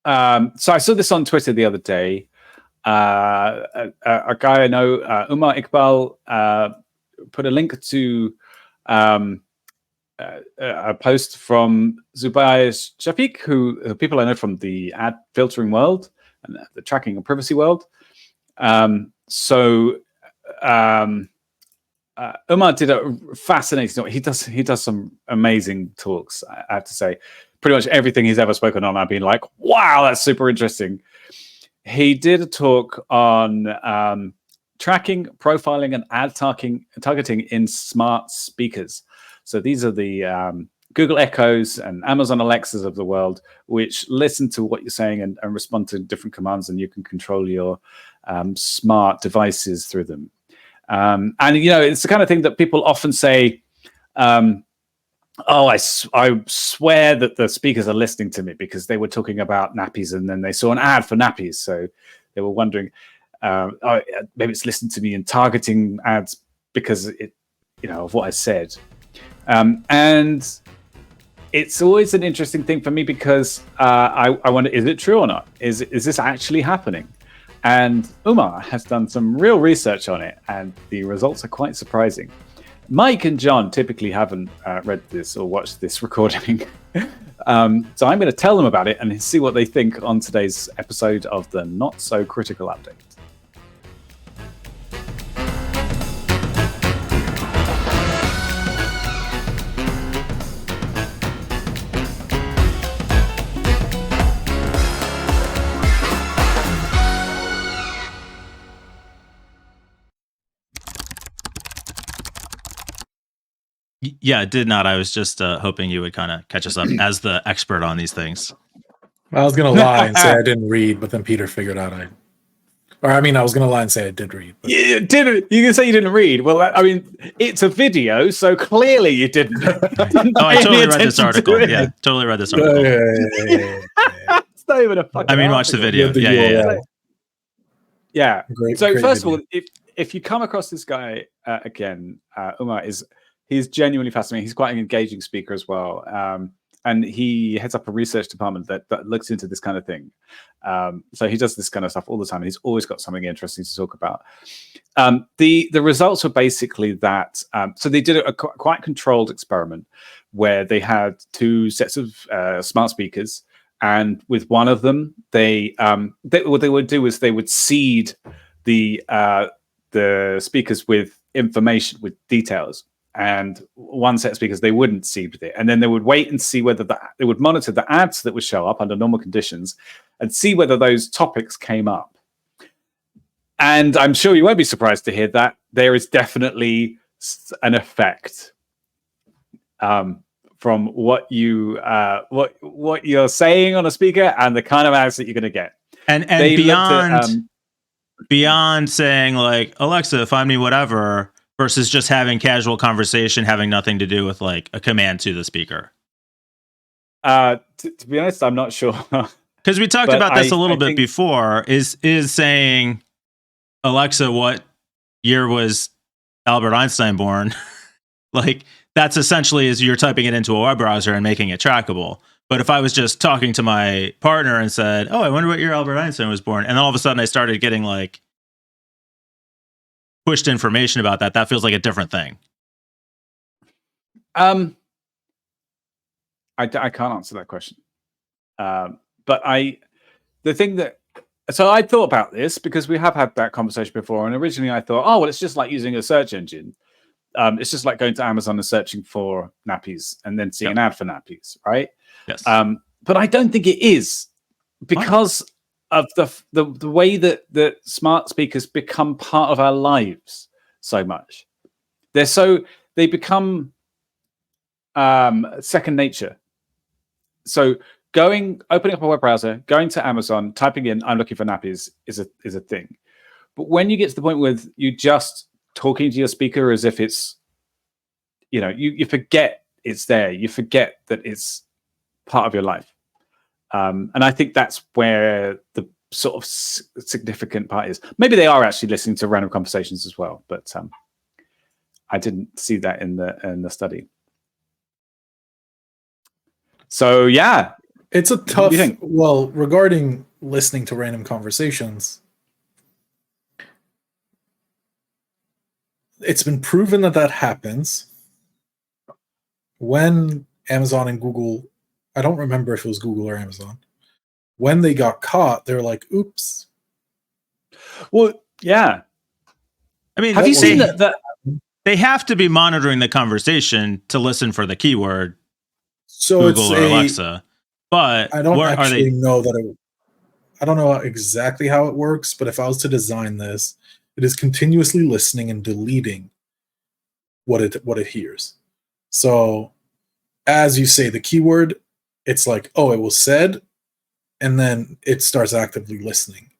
So I saw this on Twitter the other day. A guy I know, Umar Iqbal, put a link to a post from Zubair Shafiq, who people I know from the ad filtering world and the tracking and privacy world. Umar did a fascinating talk. He does some amazing talks, I have to say. Pretty much everything he's ever spoken on, I've been like, wow, that's super interesting. He did a talk on tracking, profiling, and ad targeting in smart speakers. So these are the Google Echoes and Amazon Alexas of the world, which listen to what you're saying and respond to different commands, and you can control your smart devices through them. And, it's the kind of thing that people often say, I swear that the speakers are listening to me, because they were talking about nappies and then they saw an ad for nappies. So they were wondering, maybe it's listening to me and targeting ads because of what I said. And it's always an interesting thing for me because I wonder, is it true or not? Is this actually happening? And Umar has done some real research on it, and the results are quite surprising. Mike and John typically haven't read this or watched this recording. So I'm going to tell them about it and see what they think on today's episode of the Not So Critical Update. Yeah, it did not. I was just hoping you would kind of catch us up as the expert on these things. I was going to lie and say I didn't read, but then Peter figured out I was going to lie and say I did read. But... You didn't. You can say you didn't read. Well, it's a video, so clearly you didn't. I totally read this article. Yeah, totally read this article. It's not even a fucking watch the video. Yeah. Great, so first video. of all, if you come across this guy again, Umar he's genuinely fascinating. He's quite an engaging speaker as well. And he heads up a research department that looks into this kind of thing. So he does this kind of stuff all the time, and he's always got something interesting to talk about. The results were basically that. So they did a quite controlled experiment where they had two sets of smart speakers, and with one of them, what they would do is they would seed the speakers with information, with details. And one set of speakers they wouldn't seed with it, and then they would wait and see whether they would monitor the ads that would show up under normal conditions and see whether those topics came up. And I'm sure you won't be surprised to hear that there is definitely an effect from what you're saying on a speaker and the kind of ads that you're going to get. And beyond saying like, Alexa, find me whatever, versus just having casual conversation, having nothing to do with like a command to the speaker. To be honest, I'm not sure. Because we talked about this a little bit before. Is saying, Alexa, what year was Albert Einstein born? Like that's essentially is you're typing it into a web browser and making it trackable. But if I was just talking to my partner and said, oh, I wonder what year Albert Einstein was born, and then all of a sudden I started getting like pushed information about that feels like a different thing. I can't answer that question. But I thought about this because we have had that conversation before, and originally I thought, oh well, it's just like using a search engine. It's just like going to Amazon and searching for nappies and then seeing an ad for nappies, right? Yes. But I don't think it is, because of the way that the smart speakers become part of our lives so much. They become second nature. So opening up a web browser, going to Amazon, typing in "I'm looking for nappies" is a thing. But when you get to the point where you just talking to your speaker as if it's, you forget it's there. You forget that it's part of your life. And I think that's where the sort of significant part is. Maybe they are actually listening to random conversations as well, but I didn't see that in the study. So yeah, It's a tough. Well, regarding listening to random conversations, it's been proven that happens when Amazon and Google. I don't remember if it was Google or Amazon. When they got caught, they were like, "Oops." Well, yeah. I mean, have you seen that? They have to be monitoring the conversation to listen for the keyword. So Google or Alexa, but I don't actually know that. I don't know exactly how it works, but if I was to design this, it is continuously listening and deleting what it hears. So, as you say the keyword, it's like, oh, it was said, and then it starts actively listening.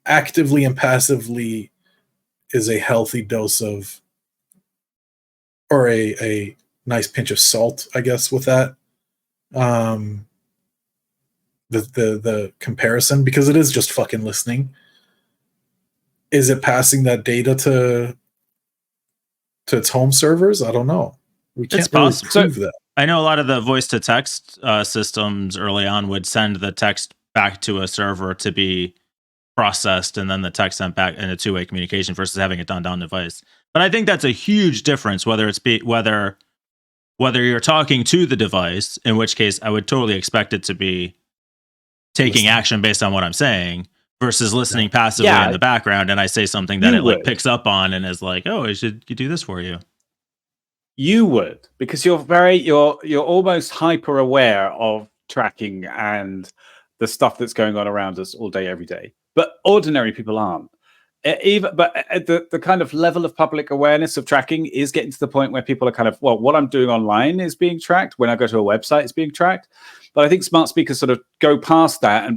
Actively and passively is a healthy dose of, or a nice pinch of salt, I guess, with that. The comparison, because it is just fucking listening. Is it passing that data to its home servers? I don't know. We can't really prove that. I know a lot of the voice to text systems early on would send the text back to a server to be processed, and then the text sent back in a two-way communication versus having it done down device. But I think that's a huge difference, whether you're talking to the device, in which case I would totally expect it to be taking action based on what I'm saying, versus listening passively in the background, and I say something that it picks up on and is like, "Oh, I should do this for you." You would, because you're almost hyper aware of tracking and the stuff that's going on around us all day, every day. But ordinary people aren't. The kind of level of public awareness of tracking is getting to the point where people are kind of, well, what I'm doing online is being tracked. When I go to a website, it's being tracked. But I think smart speakers sort of go past that and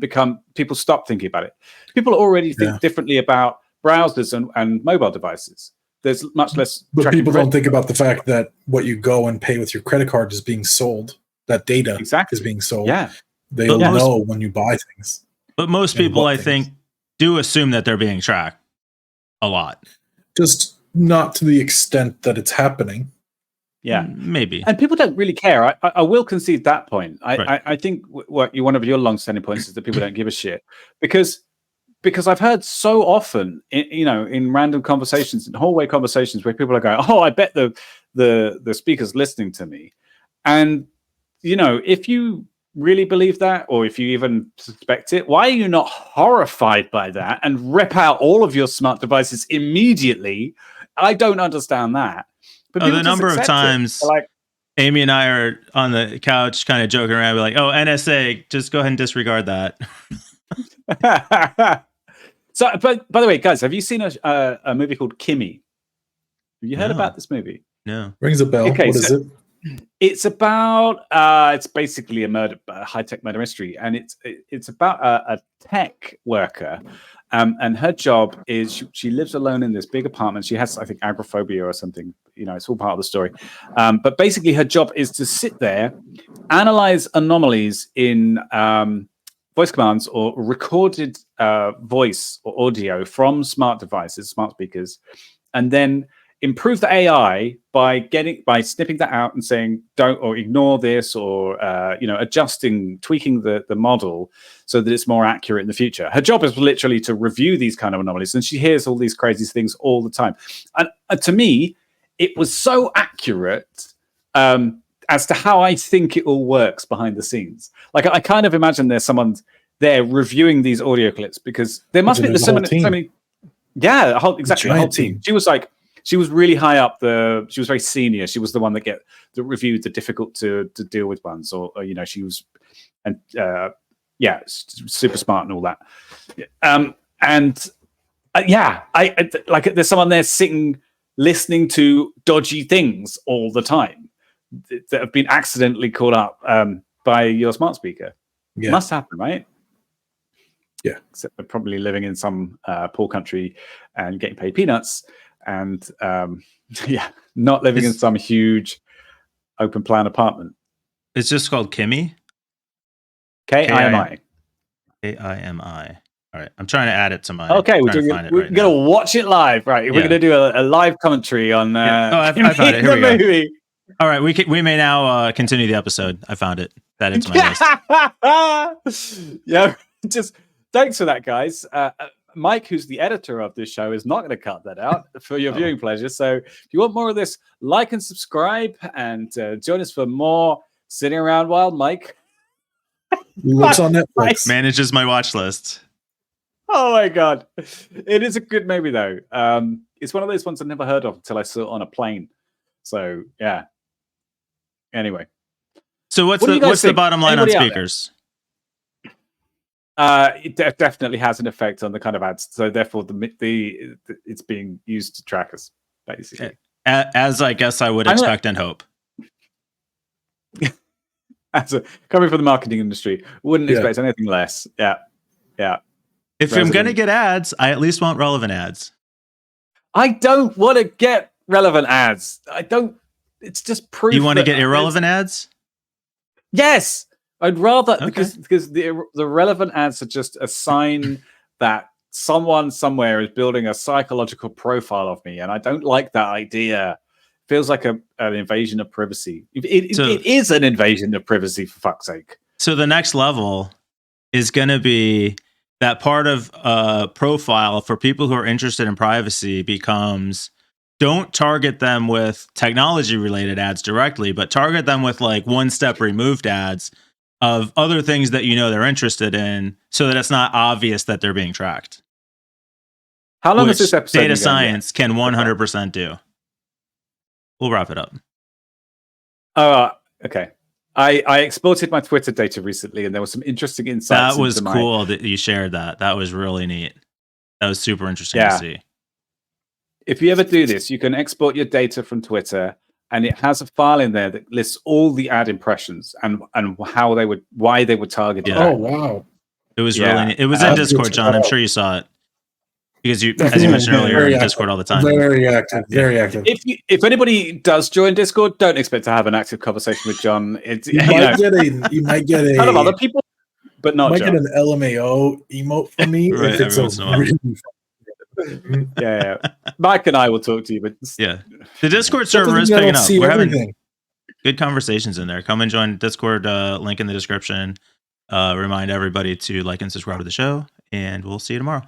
people stop thinking about it. People already think differently about browsers and mobile devices. There's much less. But people don't think about the fact that what you go and pay with your credit card is being sold. That data is being sold. Yeah. They'll know when you buy things. But most people, I think, do assume that they're being tracked a lot. Just not to the extent that it's happening. Yeah, maybe. And people don't really care. I will concede that point. I think one of your long-standing points is that people don't give a shit because I've heard so often, in random conversations, in hallway conversations, where people are going, "Oh, I bet the speaker's listening to me," and if you really believe that, or if you even suspect it, why are you not horrified by that and rip out all of your smart devices immediately? I don't understand that. But the number of times Amy and I are on the couch kind of joking around, we're like, "Oh, NSA, just go ahead and disregard that." So, but by the way, guys, have you seen a movie called Kimmy? Have you heard about this movie? No. Rings a bell. Okay, what is it? It's about it's basically a high-tech murder mystery, and it's about a tech worker, and her job is she lives alone in this big apartment. She has, I think, agoraphobia or something. It's all part of the story. But basically, her job is to sit there, analyze anomalies in voice commands or recorded voice or audio from smart devices, smart speakers, and then improve the AI by snipping that out and saying don't or ignore this, or adjusting, tweaking the model so that it's more accurate in the future. Her job is literally to review these kind of anomalies, and she hears all these crazy things all the time. And to me, it was so accurate as to how I think it all works behind the scenes. Like, I kind of imagine there's someone there reviewing these audio clips, because there must be so many. Yeah, the whole team. She was really high up. She was very senior. She was the one that reviewed the difficult to deal with ones, or she was, and super smart and all that. There's someone there sitting, listening to dodgy things all the time that have been accidentally called up by your smart speaker. Yeah. It must happen, right? Yeah. Except they're probably living in some poor country and getting paid peanuts. And not living in some huge open plan apartment. It's just called Kimmy. KIMI. KIMI. All right, I'm trying to add it to my. Okay, we're gonna watch it live, right? We're gonna do a live commentary on. I found it. Here we go. Movie. All right, we may now continue the episode. I found it. that into my list. Yeah, just thanks for that, guys. Mike, who's the editor of this show, is not going to cut that out for your viewing pleasure. So if you want more of this, like and subscribe, and join us for more Sitting Around While Mike looks on Netflix. Manages my watch list. Oh my god, it is a good movie though. It's one of those ones I never heard of until I saw it on a plane. So yeah. Anyway, so what's the bottom line on speakers? It definitely has an effect on the kind of ads. So therefore, the it's being used to track us, basically. As I guess I would expect and hope. Coming from the marketing industry, wouldn't expect anything less. Yeah. If I'm going to get ads, I at least want relevant ads. I don't want to get relevant ads. I don't. It's just proof. You want to get irrelevant ads? Yes. I'd rather because the relevant ads are just a sign that someone somewhere is building a psychological profile of me, and I don't like that idea. It feels like an invasion of privacy. It is an invasion of privacy, for fuck's sake. So the next level is going to be that part of a profile for people who are interested in privacy becomes, don't target them with technology related ads directly, but target them with like one step removed ads of other things that you know they're interested in, so that it's not obvious that they're being tracked. How long is this episode? Data science can 100% do. We'll wrap it up. Okay. I exported my Twitter data recently, and there was some interesting insights. That was cool that you shared that. That was really neat. That was super interesting to see. If you ever do this, you can export your data from Twitter, and it has a file in there that lists all the ad impressions and why they would target. Yeah. Oh wow! It was really neat. It was in Discord, John. I'm sure you saw it because you, as you mentioned earlier, you're in Discord all the time. Very active. Very active. If anybody does join Discord, don't expect to have an active conversation with John. You might get a lot of other people, but not. You might John. get an LMAO emote from me if it's really yeah. Mike and I will talk to you, but the Discord server is picking up. We're having good conversations in there. Come and join Discord. Link in the description. Remind everybody to like and subscribe to the show, and we'll see you tomorrow.